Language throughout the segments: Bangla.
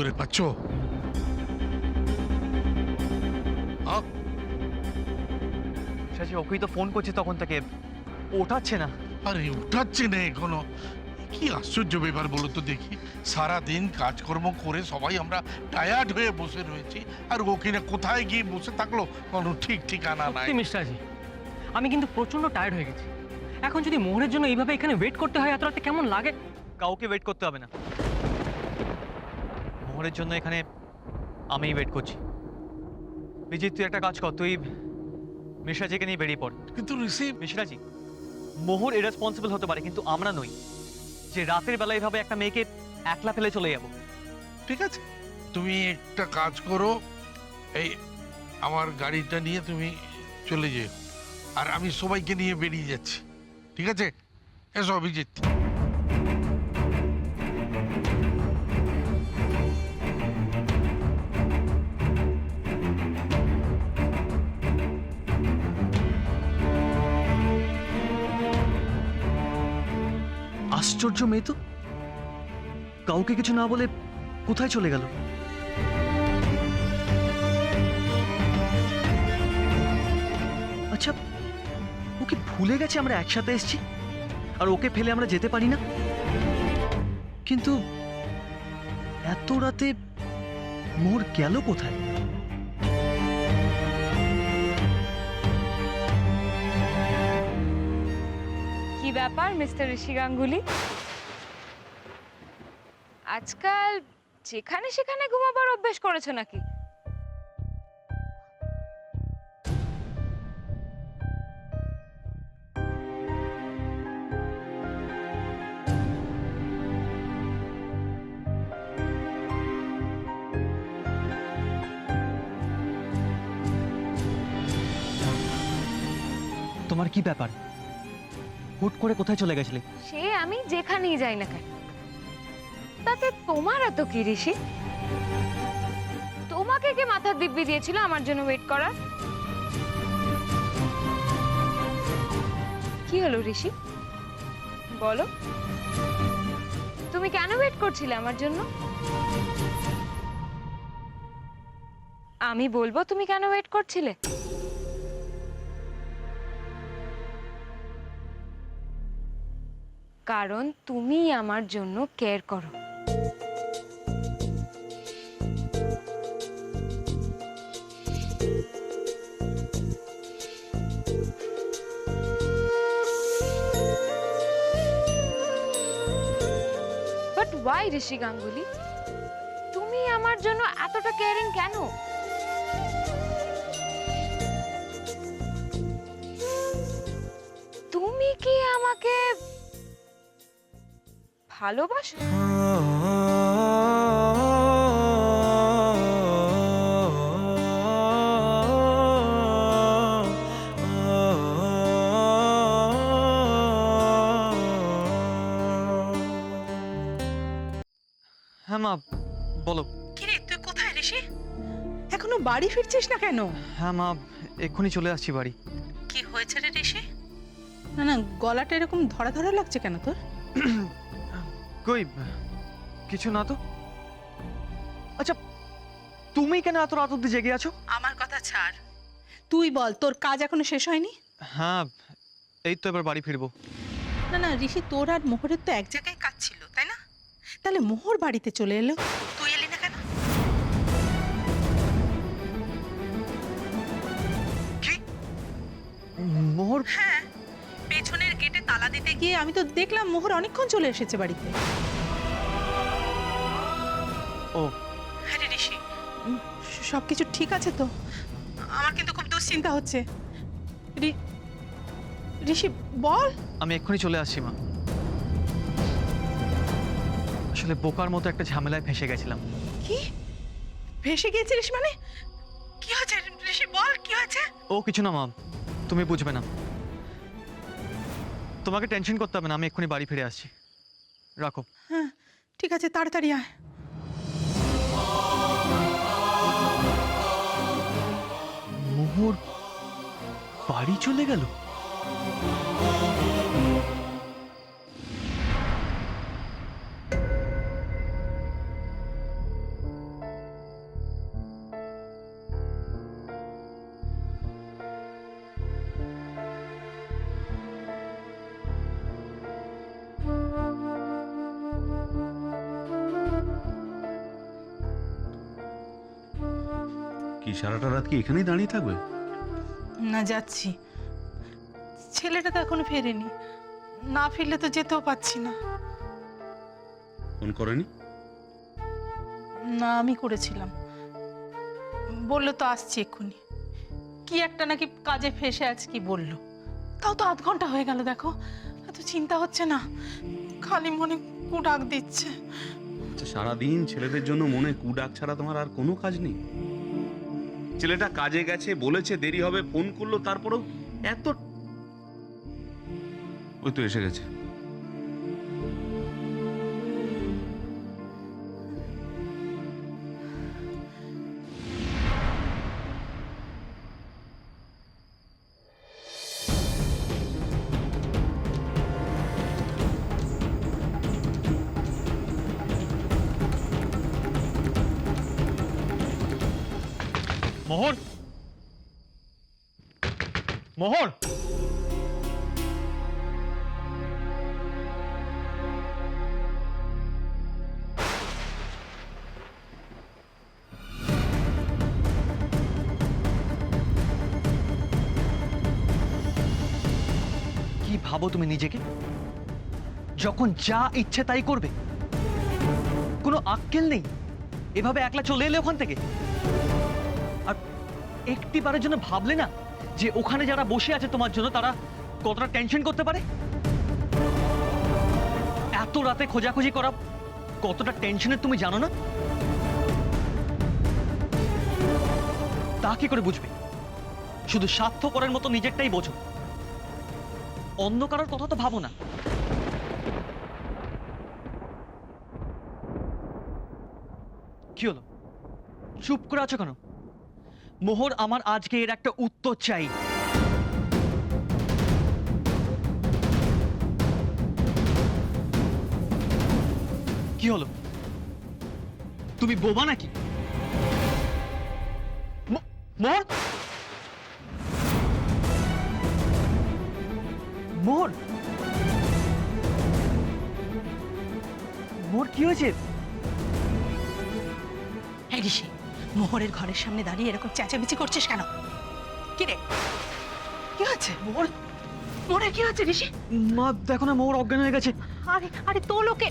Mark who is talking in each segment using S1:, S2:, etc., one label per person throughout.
S1: করে পাচ্ছ?
S2: শাশি ওকেই তো ফোন করছে তখন থেকে, ওঠাচ্ছে না।
S1: আরে উঠাচ্ছে না এখনো? কি আশ্চর্য ব্যাপার বলো তো দেখি। সারাদিন কাজকর্ম করে সবাই আমরা টায়ার্ড হয়ে বসে রয়েছি, আর ও কিনা কোথায় গিয়ে বসে থাকলো কোনো ঠিক ঠিকানা নাই।
S3: মিস্টারজি, আমি কিন্তু প্রচন্ড টায়ার্ড হয়ে গেছি। এখন যদি মোহরের জন্য এইভাবে এখানে ওয়েট করতে হয় এত রাতে, কেমন লাগে?
S2: কাউকে ওয়েট করতে হবে না, মোহরের জন্য এখানে আমিই ওয়েট করছি। বিজিৎ, তুই একটা কাজ কর, তুই মিশ্রাজিকে নিয়ে বেরিয়ে পড়।
S1: কিন্তু ঋষি,
S2: মিশ্রাজি, মোহর ইরেসপন্সিবল হতে পারে, কিন্তু আমরা নই যে রাতের বেলা এভাবে একটা মেয়েকে একলা ফেলে চলে যাব।
S1: ঠিক আছে, তুমি একটা কাজ করো, এই আমার গাড়িটা নিয়ে তুমি চলে যেও, আর আমি সবাইকে নিয়ে বেরিয়ে যাচ্ছি। ঠিক আছে, এসো অভিজিৎ।
S2: আশ্চর্য মেয়ে তো, কাউকে কিছু না বলে কোথায় চলে গেল? আচ্ছা, ওকে ভুলে গেছে আমরা একসাথে এসেছি, আর ওকে ফেলে আমরা যেতে পারি না। কিন্তু এত রাতে মোর গেল কোথায়?
S4: কি ব্যাপার মিস্টার ঋষি গাঙ্গুলি, আজকাল যেখানে সেখানে ঘুমাবার অভ্যেস করেছো নাকি?
S2: তোমার কি ব্যাপার? হুট করে কোথায় চলে গেছিলে?
S4: সে আমি যেখানেই যাই না কেন, তাতে তোমার এত কি ঋষি? তোমাকে কে মাথার দিব্যি দিয়েছিল আমার জন্য ওয়েট করার? কি হলো ঋষি, বলো, তুমি কেন ওয়েট করছিলে আমার জন্য? আমি বলবো তুমি কেন ওয়েট করছিলে? কারণ তুমি আমার জন্য কেয়ার করো। বাট ওয়াই ঋষি গাঙ্গুলি, তুমি আমার জন্য এতটা কেয়ারিং কেন? তুমি কি আমাকে ভালোবাসো?
S2: হ্যাঁ মা, বলো।
S5: কিরে, তুই কোথায় ঋষি? এখনো বাড়ি ফিরছিস না কেন?
S2: হ্যাঁ মা, এক্ষুনি চলে আসছি বাড়ি।
S5: কি হয়েছে রে ঋষি? না না, গলাটা এরকম ধরা ধরা লাগছে কেন তোর?
S2: কই কিছু না তো। আচ্ছা, তুমি কেন এত রাত অব্দি জেগে আছো?
S5: আমার কথা ছাড়, তুই বল, তোর কাজ এখনো শেষ হয়নি?
S2: হ্যাঁ, এই তো এবার বাড়ি ফিরবো।
S5: না না ঋষি, তোর আর মোহরের তো এক জায়গায় কাজ ছিল, তাই না? তাহলে মোহর বাড়িতে চলে এলো, তুই এলি না কেন?
S2: কি? মোহর?
S5: হ্যাঁ, পেছনের গেটে তালা দিতে গিয়ে আমি তো দেখলাম মোহর অনেকক্ষণ চলে এসেছে বাড়িতে।
S2: ও
S5: হ্যাঁ রে ঋষি, সবকিছু ঠিক আছে তো? আমার কিন্তু খুব দুশ্চিন্তা হচ্ছে। ঋষি বল।
S2: আমি এক্ষুনি চলে আসছি মা। আসলে বোকার মতো একটা ঝামেলায় ফেঁসে গেছিলাম।
S5: কি ভেসে গিয়েছিলিস মানে? কি হয়েছে ঋষি, বল কি হয়েছে?
S2: ও কিছু না মা, তুমি বুঝবে না। তোমাকে টেনশন করতে হবে না, আমি এক্ষুনি বাড়ি ফিরে আসছি। রাখো।
S5: হ্যাঁ ঠিক আছে, তাড়াতাড়ি আয়।
S2: মোহর বাড়ি চলে গেল?
S6: কি সারাটা রাত কি এখানেই দাঁড়িয়ে থাকবে?
S5: না, যাচ্ছি। ছেলেটা তো এখনো ফেরেনি, না ফিরলে তো যেতেও পাচ্ছি না।
S6: ফোন করেনি?
S5: না, আমি করেছিলাম, বললো তো আসছি এক্ষুনি। কি একটা নাকি কাজে ফেসে আছে কি বললো, তাও তো 8 ঘন্টা হয়ে গেল। দেখো, এত চিন্তা হচ্ছে না, খালি মনে কু ডাক দিচ্ছে।
S6: আচ্ছা, সারাদিন ছেলেদের জন্য মনে কুডাক ছাড়া তোমার আর কোনো কাজ নেই? ছেলেটা কাজে গেছে, বলেছে দেরি হবে, ফোন করলো, তারপরেও এত... ওই তো এসে গেছে।
S2: মোহর, মোহর, কি ভাবো তুমি নিজেকে? যখন যা ইচ্ছে তাই করবে, কোনো আক্কেল নেই? এভাবে একলা চলে এলে ওখান থেকে, আর একটি বারের জন্য ভাবলে না যে ওখানে যারা বসে আছে তোমার জন্য তারা কতটা টেনশন করতে পারে? এত রাতে খোঁজাখুঁজি করা কতটা টেনশনের তুমি জানো না? তা কি করে বুঝবে? শুধু স্বার্থপরের মতো নিজেরটাই বোঝো, অন্য কারোর কথা তো ভাবো না। কি হলো, চুপ করে আছো কেন? মোহর, আমার আজকে এর একটা উত্তর চাই। কি হলো, তুমি বোবা নাকি? মোহর, মোহর, মোহর, কি হয়েছে?
S5: এই ঋষি, মোহরের ঘরের সামনে দাঁড়িয়ে এরকম চেঁচামেচি করছিস কেন? কি রে, কি হচ্ছে?
S2: মোহর,
S5: মোহরের কি হচ্ছে ঋষি?
S2: মা দেখো না, মোহর অজ্ঞান হয়ে গেছে।
S5: আরে আরে, তো লোকে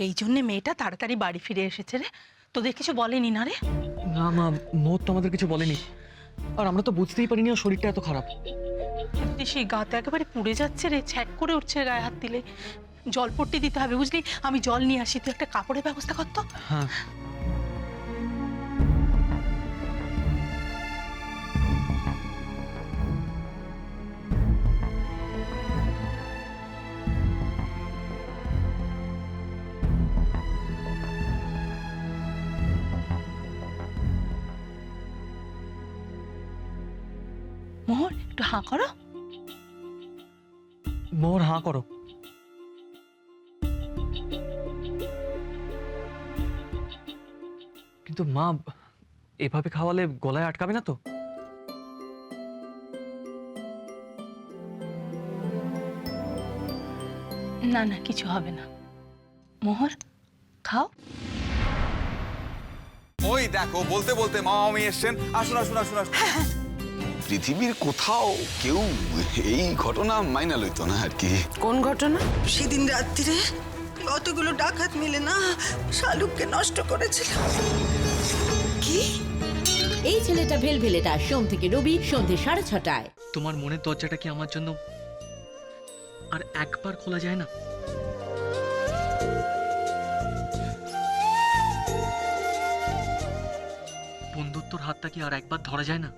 S5: এই জন্যে মেয়েটা তাড়াতাড়ি বাড়ি ফিরে এসেছে রে। তোদের কিছু বলেনি না রে?
S2: না মা, মোহর তো আমাদের কিছু বলেনি, আর আমরা তো বুঝতেই পারিনি ওর শরীরটা এত খারাপ।
S5: ঋষি, গাতে একেবারে পুড়ে যাচ্ছে রে, ছ্যাক করে উঠছে গায়ে হাত দিলে। জলপট্টি দিতে হবে বুঝলি, আমি জল নিয়ে আসি, তুই একটা কাপড়ের ব্যবস্থা কর তো।
S2: হ্যাঁ,
S5: মোহর, একটু হাঁ করো।
S2: মোহর হাঁ করো। কিন্তু মা, এভাবে খাওয়ালে গলায় আটকাবে না তো?
S5: না না, কিছু হবে না। মোহর, খাও।
S7: ওই দেখো, বলতে বলতে মামি এসছেন। আসুন আসুন আসুন আসুন। পৃথিবীর কোথাও কেউ এই ঘটনা মাইনা লইতো না আর কি।
S8: কোন ঘটনা? সেদিন রাত্রিরে কতগুলো ডাকাত মিলে না শালুককে নষ্ট করেছিল। কি?
S9: এই ছেলেটা ভেলভেলেটা, সোম থেকে রবি সন্ধ্যে 6:30টায়।
S2: তোমার মনের দরজাটা কি আমার জন্য আর একবার খোলা যায় না? বন্ধুত্বর হাতটা কি আর একবার ধরা যায় না?